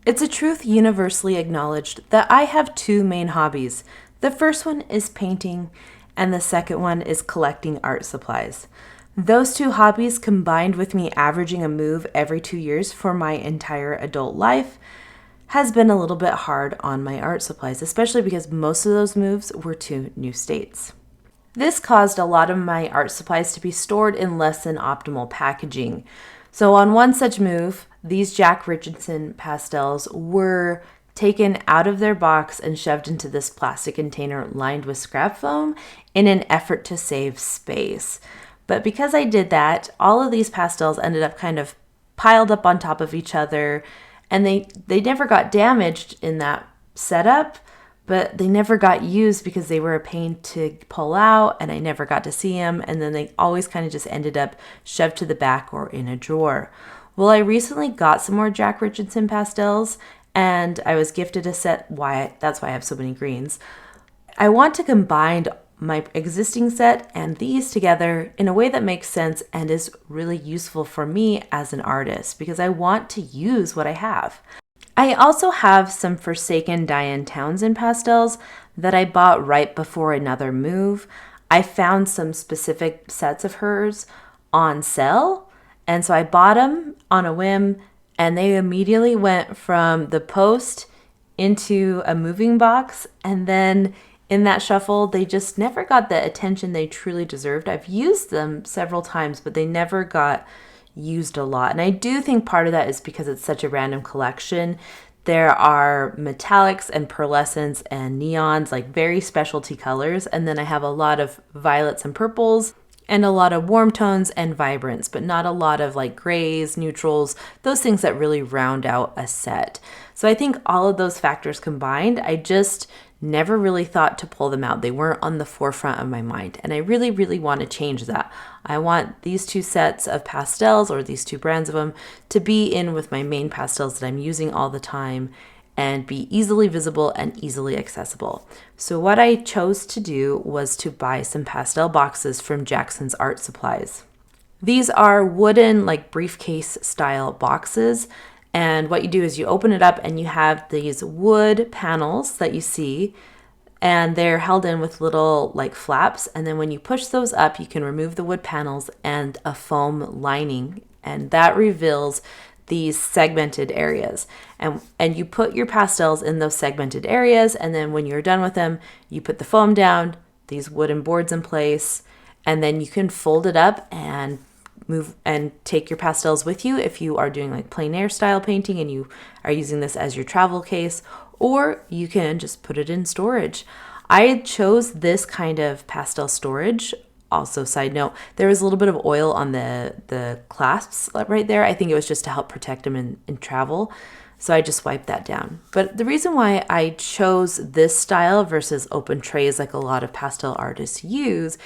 It's a truth universally acknowledged that I have two main hobbies. The first one is painting, and the second one is collecting art supplies. Those two hobbies combined with me averaging a move every 2 years for my entire adult life has been a little bit hard on my art supplies, especially because most of those moves were to new states. This caused a lot of my art supplies to be stored in less than optimal packaging. So on one such move, these Jack Richeson pastels were taken out of their box and shoved into this plastic container lined with scrap foam in an effort to save space. But because I did that, all of these pastels ended up kind of piled up on top of each other, and they never got damaged in that setup, but they never got used because they were a pain to pull out, and I never got to see them, and then they always kind of just ended up shoved to the back or in a drawer. Well, I recently got some more Jack Richeson pastels, and I was gifted a set. That's why I have so many greens. I want to combine my existing set and these together in a way that makes sense and is really useful for me as an artist, because I want to use what I have. I also have some Forsaken Diane Townsend pastels that I bought right before another move. I found some specific sets of hers on sale, and so I bought them on a whim, and they immediately went from the post into a moving box, and then in that shuffle, they just never got the attention they truly deserved. I've used them several times, but they never got used a lot. And I do think part of that is because it's such a random collection. There are metallics and pearlescents and neons, like very specialty colors. And then I have a lot of violets and purples and a lot of warm tones and vibrance, but not a lot of like grays, neutrals, those things that really round out a set. So I think all of those factors combined, I just never really thought to pull them out. They weren't on the forefront of my mind. And I really, really want to change that. I want these two sets of pastels, or these two brands of them, to be in with my main pastels that I'm using all the time and be easily visible and easily accessible. So what I chose to do was to buy some pastel boxes from Jackson's Art Supplies. These are wooden, like briefcase style boxes. And what you do is you open it up and you have these wood panels that you see, and they're held in with little like flaps. And then when you push those up, you can remove the wood panels and a foam lining, and that reveals these segmented areas. And you put your pastels in those segmented areas, and then when you're done with them, you put the foam down, these wooden boards in place, and then you can fold it up and move and take your pastels with you if you are doing like plein air style painting and you are using this as your travel case, or you can just put it in storage. I chose this kind of pastel storage. Also, side note, there was a little bit of oil on the clasps right there. I think it was just to help protect them in travel. So I just wiped that down. But the reason why I chose this style versus open trays like a lot of pastel artists use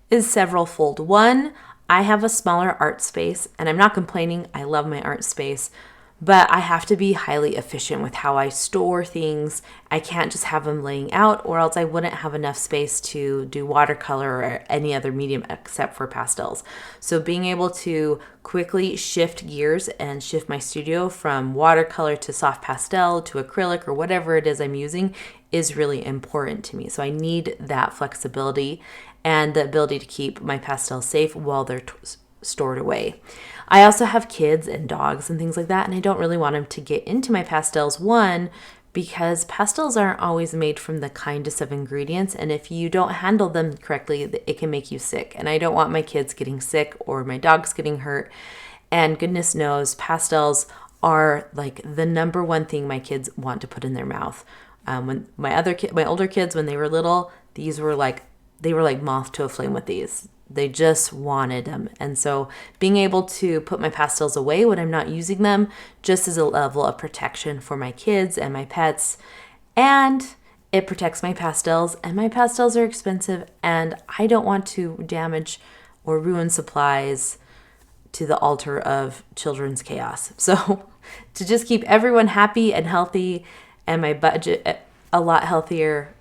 is several-fold. One, I have a smaller art space, and I'm not complaining. I love my art space, but I have to be highly efficient with how I store things. I can't just have them laying out, or else I wouldn't have enough space to do watercolor or any other medium except for pastels. So being able to quickly shift gears and shift my studio from watercolor to soft pastel to acrylic or whatever it is I'm using is really important to me. So I need that flexibility and the ability to keep my pastels safe while they're stored away. I also have kids and dogs and things like that, and I don't really want them to get into my pastels. One, because pastels aren't always made from the kindest of ingredients, and if you don't handle them correctly, it can make you sick. And I don't want my kids getting sick or my dogs getting hurt. And goodness knows, pastels are like the number one thing my kids want to put in their mouth. When my older kids, when they were little, they were like moth to a flame with these. They just wanted them. And so being able to put my pastels away when I'm not using them just is a level of protection for my kids and my pets. And it protects my pastels, and my pastels are expensive, and I don't want to damage or ruin supplies to the altar of children's chaos. So to just keep everyone happy and healthy and my budget a lot healthier,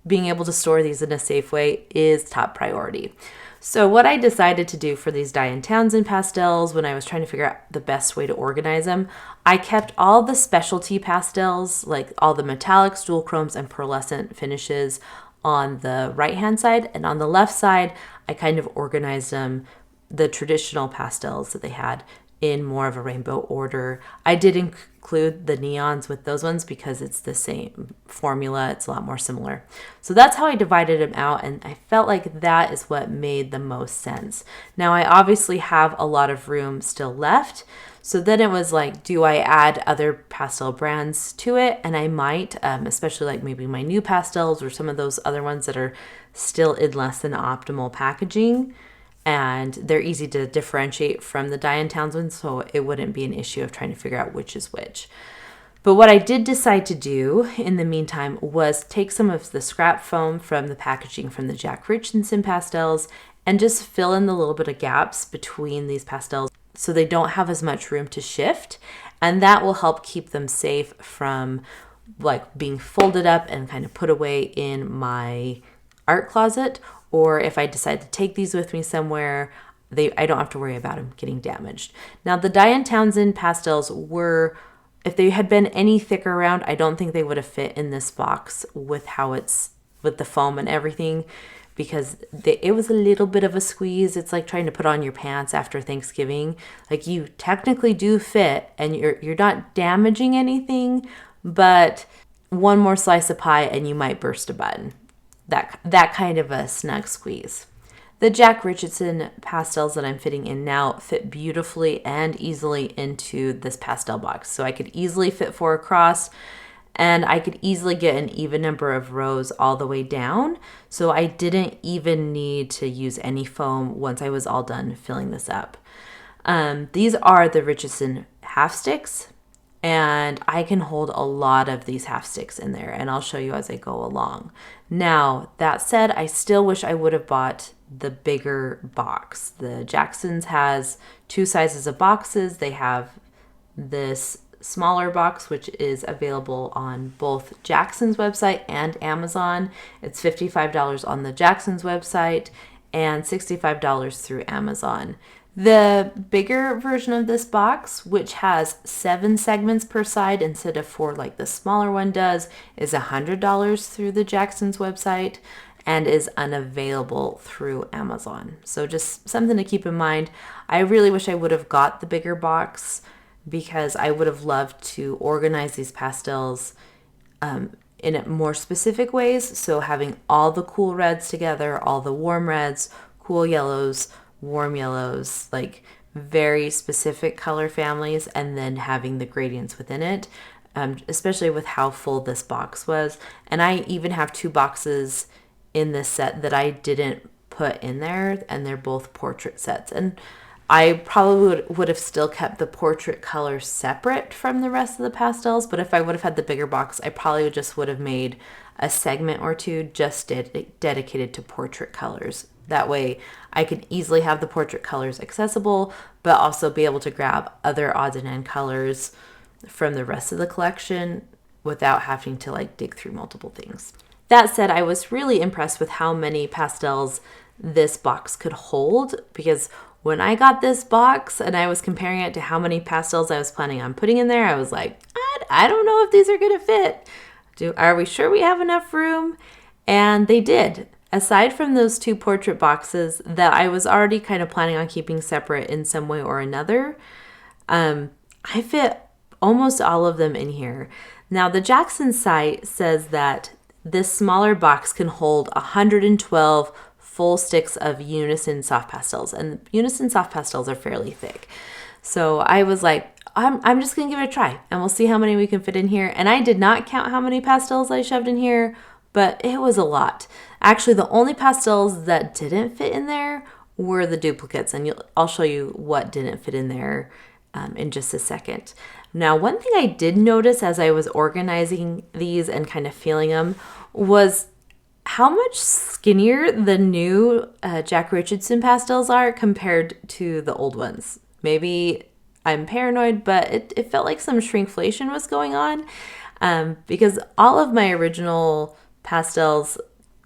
being able to store these in a safe way is top priority. So what I decided to do for these Diane Townsend pastels when I was trying to figure out the best way to organize them, I kept all the specialty pastels, like all the metallics, dual chromes, and pearlescent finishes on the right-hand side. And on the left side, I kind of organized them, the traditional pastels that they had, in more of a rainbow order. I did include the neons with those ones because it's the same formula. It's a lot more similar. So that's how I divided them out, and I felt like that is what made the most sense. Now I obviously have a lot of room still left, so then it was like, do I add other pastel brands to it? And I might, especially like maybe my new pastels or some of those other ones that are still in less than optimal packaging. And they're easy to differentiate from the Diane Townsend, so it wouldn't be an issue of trying to figure out which is which. But what I did decide to do in the meantime was take some of the scrap foam from the packaging from the Jack Richeson pastels and just fill in the little bit of gaps between these pastels so they don't have as much room to shift. And that will help keep them safe from like being folded up and kind of put away in my art closet. Or if I decide to take these with me somewhere, I don't have to worry about them getting damaged. Now, the Diane Townsend pastels were, if they had been any thicker around, I don't think they would have fit in this box with how it's, with the foam and everything, because it was a little bit of a squeeze. It's like trying to put on your pants after Thanksgiving. Like, you technically do fit and you're not damaging anything, but one more slice of pie and you might burst a button. That kind of a snug squeeze. The Jack Richeson pastels that I'm fitting in now fit beautifully and easily into this pastel box. So I could easily fit 4 across, and I could easily get an even number of rows all the way down. So I didn't even need to use any foam once I was all done filling this up. These are the Richeson half sticks, and I can hold a lot of these half sticks in there, and I'll show you as I go along. Now, that said, I still wish I would have bought the bigger box. The Jackson's has 2 sizes of boxes. They have this smaller box, which is available on both Jackson's website and Amazon. It's $55 on the Jackson's website and $65 through Amazon. The bigger version of this box, which has 7 segments per side instead of 4 like the smaller one does, is $100 through the Jackson's website and is unavailable through Amazon. So just something to keep in mind. I really wish I would have got the bigger box because I would have loved to organize these pastels in more specific ways. So having all the cool reds together, all the warm reds, cool yellows, warm yellows, like very specific color families, and then having the gradients within it, especially with how full this box was. And I even have 2 boxes in this set that I didn't put in there, and they're both portrait sets. And I probably would have still kept the portrait colors separate from the rest of the pastels, but if I would have had the bigger box, I probably just would have made a segment or 2 just dedicated to portrait colors. That way I could easily have the portrait colors accessible, but also be able to grab other odds and end colors from the rest of the collection without having to like dig through multiple things. That said, I was really impressed with how many pastels this box could hold, because when I got this box and I was comparing it to how many pastels I was planning on putting in there, I was like, I don't know if these are going to fit. Are we sure we have enough room? And they did. Aside from those 2 portrait boxes that I was already kind of planning on keeping separate in some way or another, I fit almost all of them in here. Now, the Jackson site says that this smaller box can hold 112 full sticks of Unison soft pastels, and Unison soft pastels are fairly thick. So I was like, I'm just going to give it a try, and we'll see how many we can fit in here. And I did not count how many pastels I shoved in here, but it was a lot. Actually, the only pastels that didn't fit in there were the duplicates, and I'll show you what didn't fit in there in just a second. Now, one thing I did notice as I was organizing these and kind of feeling them was how much skinnier the new Jack Richeson pastels are compared to the old ones. Maybe I'm paranoid, but it felt like some shrinkflation was going on because all of my original pastels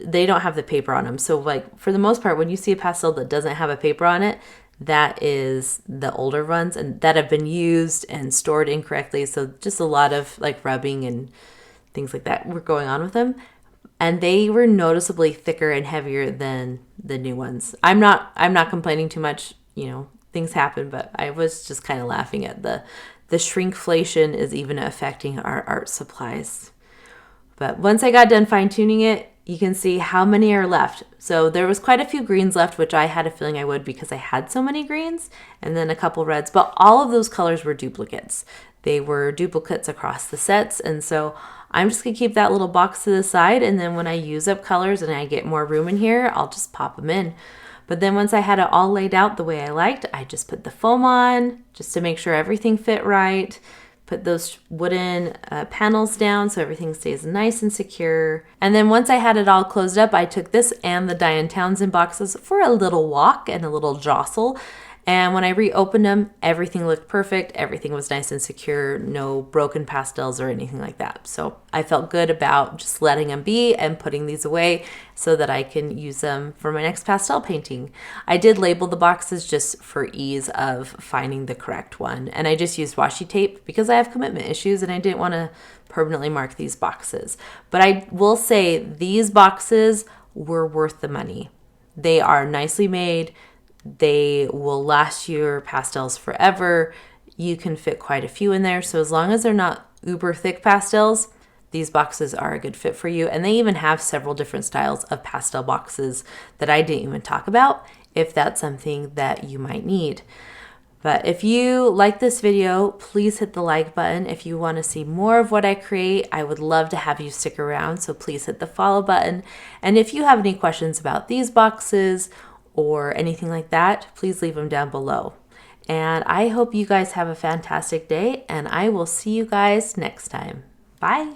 they don't have the paper on them. So like for the most part, when you see a pastel that doesn't have a paper on it, that is the older ones and that have been used and stored incorrectly. So just a lot of like rubbing and things like that were going on with them. And they were noticeably thicker and heavier than the new ones. I'm not complaining too much, you know, things happen, but I was just kind of laughing at the shrinkflation is even affecting our art supplies. But once I got done fine tuning it, you can see how many are left. So there was quite a few greens left, which I had a feeling I would because I had so many greens, and then a couple reds, but all of those colors were duplicates. They were duplicates across the sets, and so I'm just gonna keep that little box to the side, and then when I use up colors and I get more room in here, I'll just pop them in. But then once I had it all laid out the way I liked, I just put the foam on just to make sure everything fit right. Put those wooden panels down so everything stays nice and secure. And then once I had it all closed up, I took this and the Diane Townsend boxes for a little walk and a little jostle. And when I reopened them, everything looked perfect. Everything was nice and secure, no broken pastels or anything like that. So I felt good about just letting them be and putting these away so that I can use them for my next pastel painting. I did label the boxes just for ease of finding the correct one. And I just used washi tape because I have commitment issues and I didn't want to permanently mark these boxes. But I will say these boxes were worth the money. They are nicely made. They will last your pastels forever. You can fit quite a few in there. So as long as they're not uber thick pastels, these boxes are a good fit for you. And they even have several different styles of pastel boxes that I didn't even talk about if that's something that you might need. But if you like this video, please hit the like button. If you want to see more of what I create, I would love to have you stick around. So please hit the follow button. And if you have any questions about these boxes or anything like that, please leave them down below. And I hope you guys have a fantastic day, and I will see you guys next time. Bye.